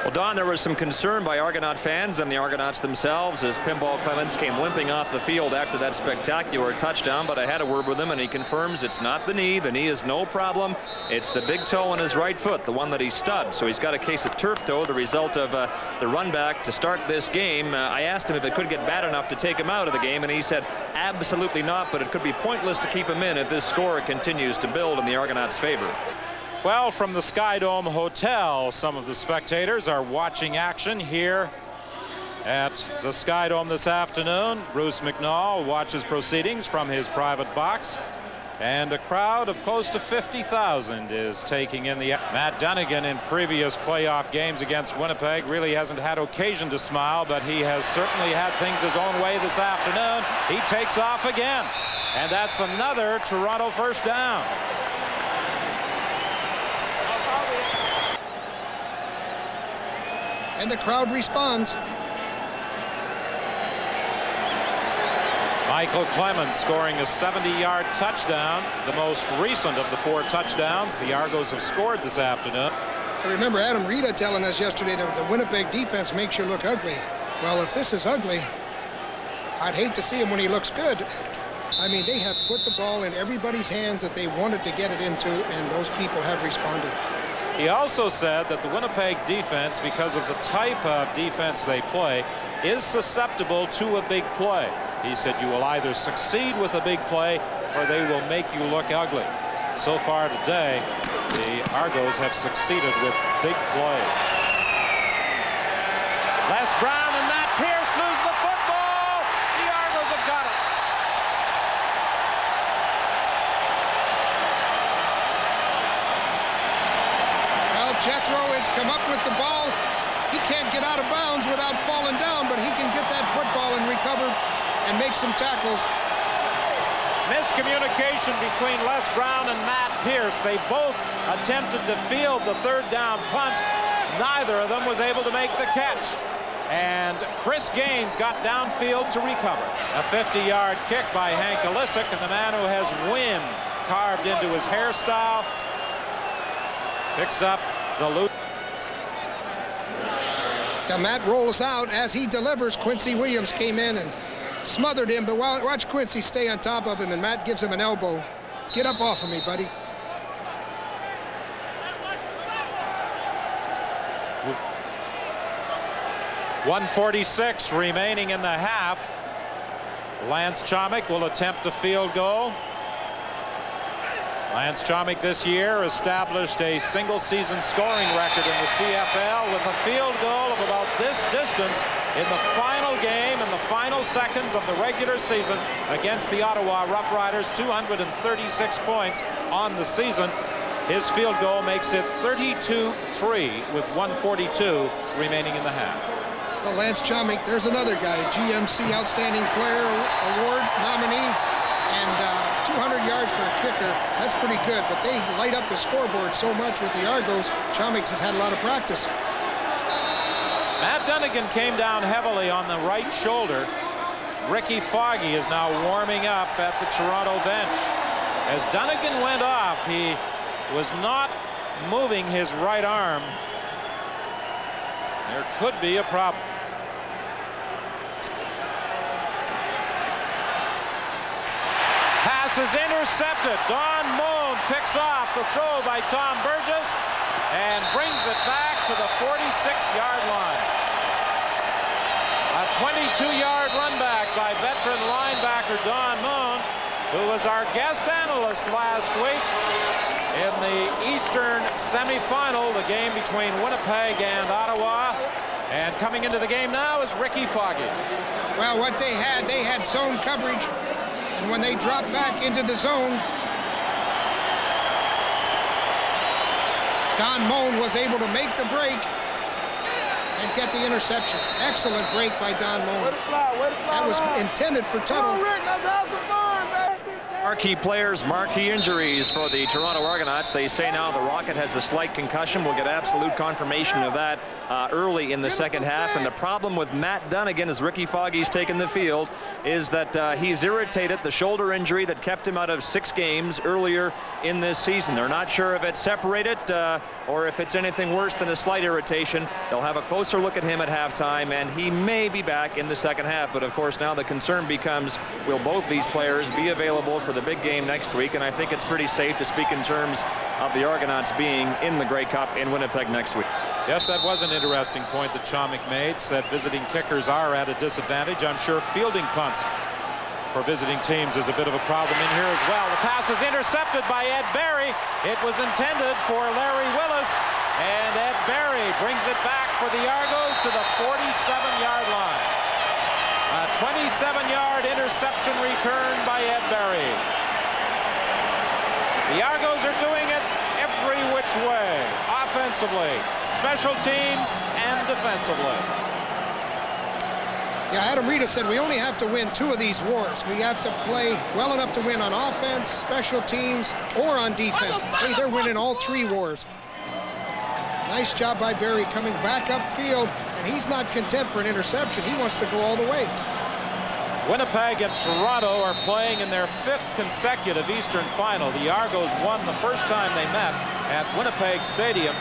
Well, Don, there was some concern by Argonaut fans and the Argonauts themselves as Pinball Clemons came limping off the field after that spectacular touchdown, but I had a word with him and he confirms it's not the knee. The knee is no problem. It's the big toe on his right foot, the one that he stubbed. So he's got a case of turf toe, the result of the run back to start this game. I asked him if it could get bad enough to take him out of the game, and he said absolutely not, but it could be pointless to keep him in if this score continues to build in the Argonauts' favor. Well, from the Skydome Hotel, some of the spectators are watching action here at the Skydome this afternoon. Bruce McNall watches proceedings from his private box, and a crowd of close to 50,000 is taking in the... Matt Dunigan, in previous playoff games against Winnipeg, really hasn't had occasion to smile, but he has certainly had things his own way this afternoon. He takes off again, and that's another Toronto first down. And the crowd responds. Michael Clemons scoring a 70-yard touchdown, the most recent of the 4 touchdowns the Argos have scored this afternoon. I remember Adam Rita telling us yesterday that the Winnipeg defense makes you look ugly. Well, if this is ugly, I'd hate to see him when he looks good. I mean, they have put the ball in everybody's hands that they wanted to get it into, and those people have responded. He also said that the Winnipeg defense, because of the type of defense they play, is susceptible to a big play. He said you will either succeed with a big play or they will make you look ugly. So far today, the Argos have succeeded with big plays. Les Brown and Matt Pierce lose the football. The Argos have got it. Jethro has come up with the ball. He can't get out of bounds without falling down, but he can get that football and recover and make some tackles. Miscommunication between Les Brown and Matt Pierce. They both attempted to field the third down punt. Neither of them was able to make the catch. And Chris Gaines got downfield to recover. A 50-yard kick by Hank Alisic, and the man who has win carved into his hairstyle picks up the loot. Now Matt rolls out as he delivers. Quincy Williams came in and smothered him, but watch Quincy stay on top of him, and Matt gives him an elbow. Get up off of me, buddy. .146 remaining in the half. Lance Chomik will attempt a field goal. Lance Chomik this year established a single-season scoring record in the CFL with a field goal of about this distance in the final game in the final seconds of the regular season against the Ottawa Rough Riders. 236 points on the season. His field goal makes it 32-3 with 1:42 remaining in the half. Well, Lance Chomik, there's another guy, GMC Outstanding Player Award nominee, and 200 yards for a kicker. That's pretty good, but they light up the scoreboard so much with the Argos. Chomik has had a lot of practice. Matt Dunigan came down heavily on the right shoulder. Rickey Foggie is now warming up at the Toronto bench. As Dunigan went off, he was not moving his right arm. There could be a problem. Pass is intercepted. Don Moon picks off the throw by Tom Burgess and brings it back to the 46-yard line. A 22-yard run back by veteran linebacker Don Moon, who was our guest analyst last week in the Eastern semifinal, the game between Winnipeg and Ottawa. And coming into the game now is Rickey Foggie. Well, what they had zone coverage, and when they dropped back into the zone, Don Moon was able to make the break and get the interception. Excellent break by Don Moon. That was intended for Tuttle. Marquee players, marquee injuries for the Toronto Argonauts. They say now the Rocket has a slight concussion. We'll get absolute confirmation of that early in the second half. And the problem with Matt Dunigan, as Rickey Foggie's taken the field, is that he's irritated the shoulder injury that kept him out of 6 games earlier in this season. They're not sure if it's separated or if it's anything worse than a slight irritation. They'll have a closer look at him at halftime, and he may be back in the second half. But of course now the concern becomes, will both these players be available for the big game next week? And I think it's pretty safe to speak in terms of the Argonauts being in the Grey Cup in Winnipeg next week. Yes, that was an interesting point that Chomik made. Said visiting kickers are at a disadvantage. I'm sure fielding punts for visiting teams is a bit of a problem in here as well. The pass is intercepted by Ed Barry. It was intended for Larry Willis, and Ed Barry brings it back for the Argos to the 47-yard line. A 27-yard interception return by Ed Barry. The Argos are doing it every which way, offensively, special teams, and defensively. Yeah, Adam Rita said we only have to win 2 of these wars. We have to play well enough to win on offense, special teams, or on defense. Hey, they're winning all 3 wars. Nice job by Barry coming back upfield, and he's not content for an interception. He wants to go all the way. Winnipeg and Toronto are playing in their 5th consecutive Eastern Final. The Argos won the first time they met at Winnipeg Stadium.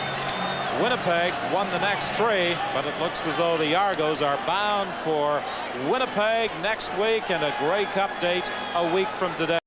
Winnipeg won the next 3, but it looks as though the Argos are bound for Winnipeg next week and a Grey Cup date a week from today.